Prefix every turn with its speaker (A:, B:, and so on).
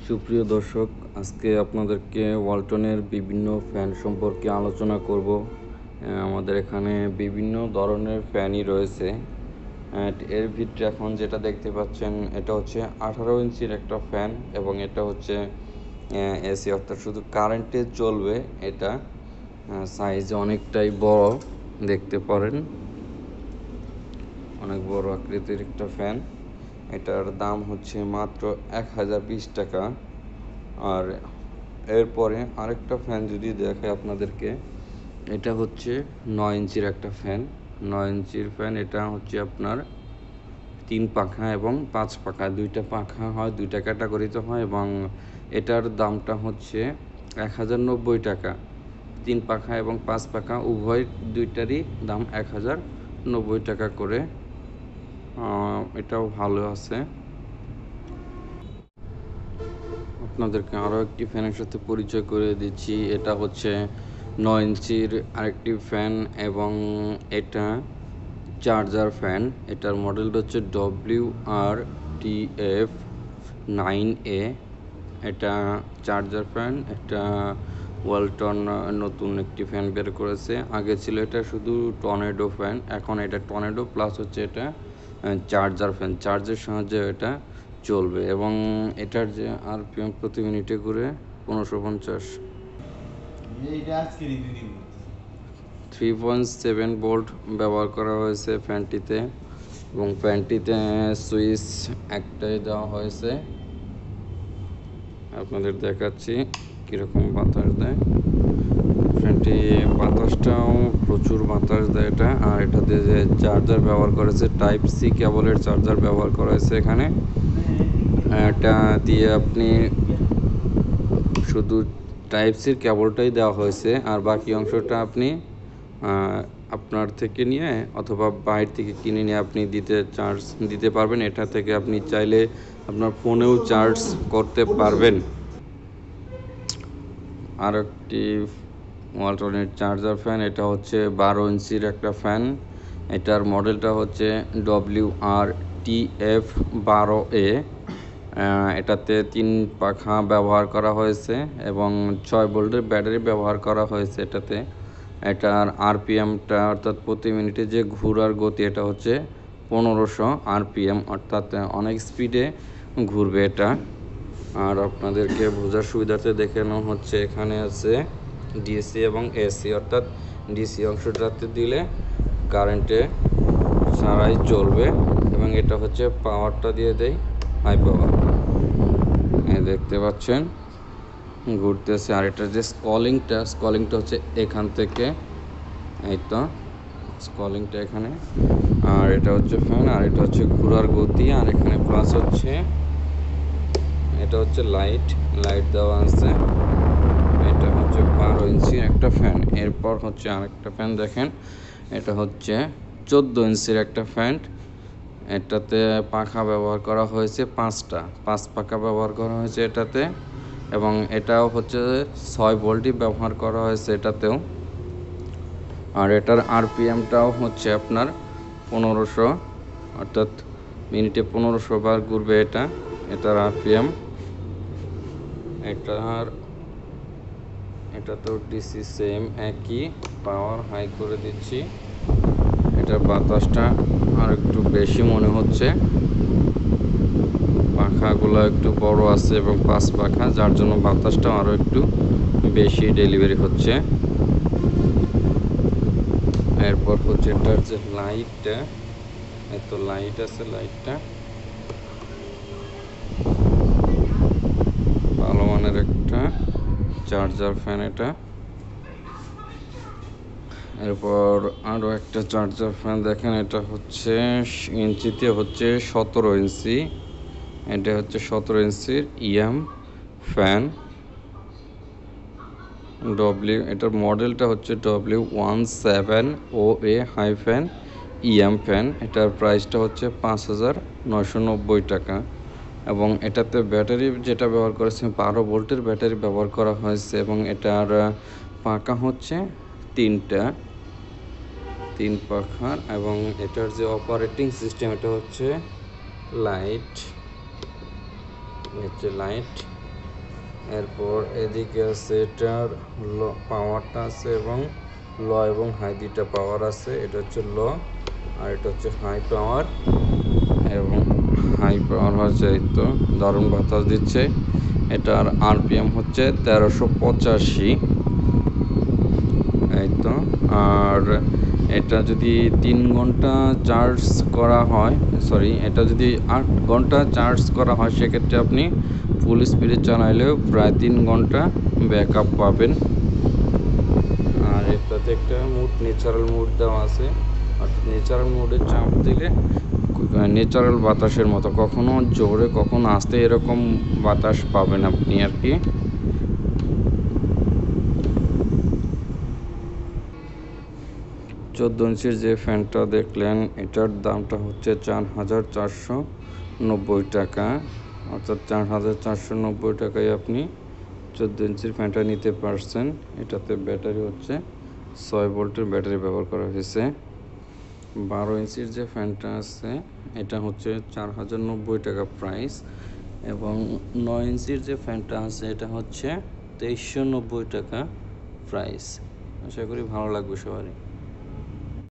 A: সুপ্রিয় দর্শক, আজকে আপনাদেরকে ওয়ালটনের বিভিন্ন ফ্যান সম্পর্কে আলোচনা করব। আমাদের এখানে বিভিন্ন ধরনের ফ্যানই রয়েছে। এর ভিতরে এখন যেটা দেখতে পাচ্ছেন এটা হচ্ছে 18 ইঞ্চির একটা ফ্যান এবং এটা হচ্ছে এসি, অর্থাৎ শুধু কারেন্টে চলবে। এটা সাইজে অনেকটাই বড়, দেখতে পারেন অনেক বড় আকৃতির একটা ফ্যান। এটার দাম হচ্ছে মাত্র 1020 টাকা। আর এরপরে আরেকটা ফ্যান যদি দেখাই আপনাদেরকে, এটা হচ্ছে 9 ইঞ্চির একটা ফ্যান। 9 ইঞ্চির ফ্যান, এটা হচ্ছে আপনার 3 পাখা এবং 5 পাখা, দুইটা পাখা হয়, দুইটা ক্যাটাগরিতে হয় এবং এটার দামটা হচ্ছে 1090 টাকা। 3 পাখা এবং 5 পাখা উভয় দুইটারই দাম 1090 টাকা করে। এটাও ভালো আছে। আপনাদেরকে আরও একটি ফ্যানের সাথে পরিচয় করে দিচ্ছি। এটা হচ্ছে 9 ইঞ্চির আরেকটি ফ্যান এবং এটা চার্জার ফ্যান। এটার মডেলটা হচ্ছে WRTF9A। এটা চার্জার ফ্যান। এটা ওয়ালটন নতুন একটি ফ্যান বের করেছে। আগে ছিল এটা শুধু টর্নেডো ফ্যান, এখন এটা টর্নেডো প্লাস হচ্ছে এটা চার্জার ফ্যান। চার্জের সাহায্যে এটা চলবে এবং এটার যে আরপিএম প্রতি মিনিটে ঘুরে 1550। 3.7 ভোল্ট ব্যবহার করা হয়েছে ফ্যানটিতে এবং ফ্যানটিতে সুইচ একটাই দেওয়া হয়েছে। আপনাদের দেখাচ্ছি কীরকম বাতাস দেয় ফ্যানটি। বাতাসটাও প্রচুর বাতাস দেয় এটা। আর এটাতে যে চার্জার ব্যবহার করেছে, টাইপ সি কেবলের চার্জার ব্যবহার করা হয়েছে এখানে। এটা দিয়ে আপনি শুধু টাইপ সির কেবলটাই দেওয়া হয়েছে, আর বাকি অংশটা আপনি আপনার থেকে নিয়ে অথবা বাইরে থেকে কিনে নিয়ে আপনি চার্জ দিতে পারবেন। এটা থেকে আপনি চাইলে আপনার ফোনেও চার্জ করতে পারবেন। আর একটি ওয়ালটনের চার্জার ফ্যান, এটা হচ্ছে 12 ইঞ্চির একটা ফ্যান। এটার মডেলটা হচ্ছে WRTF12A। এটাতে 3 পাখা ব্যবহার করা হয়েছে এবং 6 ভোল্টের ব্যাটারি ব্যবহার করা হয়েছে এটাতে। এটার আরপিএমটা অর্থাৎ প্রতি মিনিটে যে ঘোরার গতি, এটা হচ্ছে 1500 আরপিএম, অর্থাৎ অনেক স্পিডে ঘুরবে এটা। আর আপনাদেরকে বোঝার সুবিধার্থে দেখানো হচ্ছে, এখানে আছে ডিসি এবং এসি, অর্থাৎ ডিসি অংশটাতে দিলে কারেন্টে ছাড়াই চলবে এবং এটা হচ্ছে পাওয়ারটা দিয়ে দেয় হাই পাওয়ার। দেখতে পাচ্ছেন ঘুরতেছে। আর এটার যে স্কলিংটা হচ্ছে এখান থেকে, এই তো স্কলিংটা এখানে। আর এটা হচ্ছে ফ্যান, আর এটা হচ্ছে ঘোরার গতি। আর এখানে প্লাস হচ্ছে এটা হচ্ছে লাইট দেওয়া আছে। এটা হচ্ছে 12 ইঞ্চির একটা ফ্যান। এরপর হচ্ছে আরেকটা ফ্যান দেখেন, এটা হচ্ছে 14 ইঞ্চির একটা ফ্যান। এটাতে পাখা ব্যবহার করা হয়েছে 5 পাখা ব্যবহার করা হয়েছে এটাতে এবং এটাও হচ্ছে 6 ভোল্টই ব্যবহার করা হয়েছে এটাতেও। আর এটার আরপিএমটাও হচ্ছে আপনার 1500, অর্থাৎ মিনিটে 1500 বার ঘুরবে এটার আরপিএম। এটাতেও ডিসি সেম একই পাওয়ার, হাই করে দিচ্ছি। এটার বাতাসটা আর একটু বেশি মনে হচ্ছে, পাখাগুলো একটু বড় আছে এবং 5 পাখা, যার জন্য বাতাসটা আরও একটু বেশি ডেলিভারি হচ্ছে। এরপর হচ্ছে এটার যে লাইটটা, এত লাইট আছে, লাইটটা ভালো মানের একটা চার্জার ফ্যান এটা। এরপর আরও একটা চার্জার ফ্যান দেখেন, এটা হচ্ছে ইঞ্চিতে হচ্ছে 17 ইঞ্চি। এটা হচ্ছে 17 ইঞ্চির ইএম ফ্যান। এটার মডেলটা হচ্ছে W17OA-EM ফ্যান। এটার প্রাইসটা হচ্ছে 5990 টাকা এবং এটাতে ব্যাটারি যেটা ব্যবহার করেছে 12 ভোল্টের ব্যাটারি ব্যবহার করা হয়েছে এবং এটার পাখা হচ্ছে 3 পাখার এবং এটার যে অপারেটিং সিস্টেম, এটা হচ্ছে লাইট। এরপর এদিকে আছে এটার পাওয়ারটা আছে এবং লো এবং হাই দুইটা পাওয়ার আছে। এটা হচ্ছে লো আর এটা হচ্ছে হাই পাওয়ার, এবং হাই পাওয়ার হচ্ছে এই তো দারুণ বাতাস দিচ্ছে। এটার আরপিএম হচ্ছে 1385, এই তো। আর এটা যদি 3 ঘন্টা চার্জ করা হয়, এটা যদি 8 ঘন্টা চার্জ করা হয়, সেক্ষেত্রে আপনি ফুল স্পিডে চালাইলেও প্রায় 3 ঘন্টা ব্যাকআপ পাবেন। আর এটাতে একটা ন্যাচারাল মুড দেওয়া আছে, অর্থাৎ ন্যাচারাল মুডে চাপ দিলে ন্যাচারাল বাতাসের মতো, কখনো জোরে কখনো আস্তে এরকম বাতাস পাবেন আপনি আর কি। 14 ইঞ্চির যে ফ্যানটা দেখলেন, এটার দামটা হচ্ছে 4,490 টাকা, অর্থাৎ 4,490 টাকায় আপনি 14 ইঞ্চির ফ্যানটা নিতে পারছেন। এটাতে ব্যাটারি হচ্ছে 6 ভোল্টের ব্যাটারি ব্যবহার করা হয়েছে। 12 ইঞ্চির যে ফ্যানটা আছে, এটা হচ্ছে 4,090 টাকা প্রাইস, এবং 9 ইঞ্চির যে ফ্যানটা আছে, এটা হচ্ছে 2,390 টাকা প্রাইস। আশা করি ভালো লাগবে সবারই।